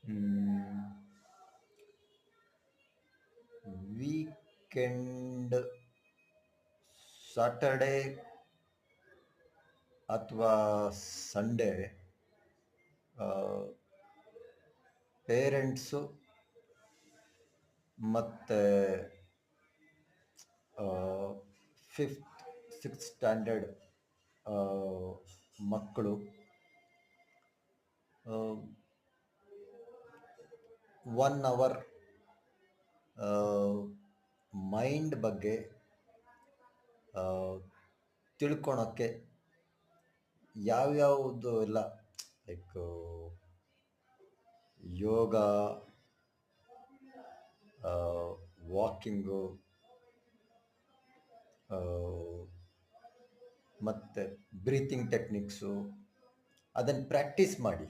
ಹ್ಮ್, weekend Saturday ಅಥವಾ Sunday parents ಮತ್ತು fifth sixth standard ಮಕ್ಕಳು 1 ಅವರ್ ಮೈಂಡ್ ಬಗ್ಗೆ ಆ, ತಿಳ್ಕೊಳಕ್ಕೆ ಯಾವ್ಯಾವುದು ಎಲ್ಲ ಲೈಕ್ ಯೋಗ, ವಾಕಿಂಗು, ಮತ್ತು ಬ್ರೀತಿಂಗ್ ಟೆಕ್ನಿಕ್ಸು ಅದನ್ನು ಪ್ರಾಕ್ಟೀಸ್ ಮಾಡಿ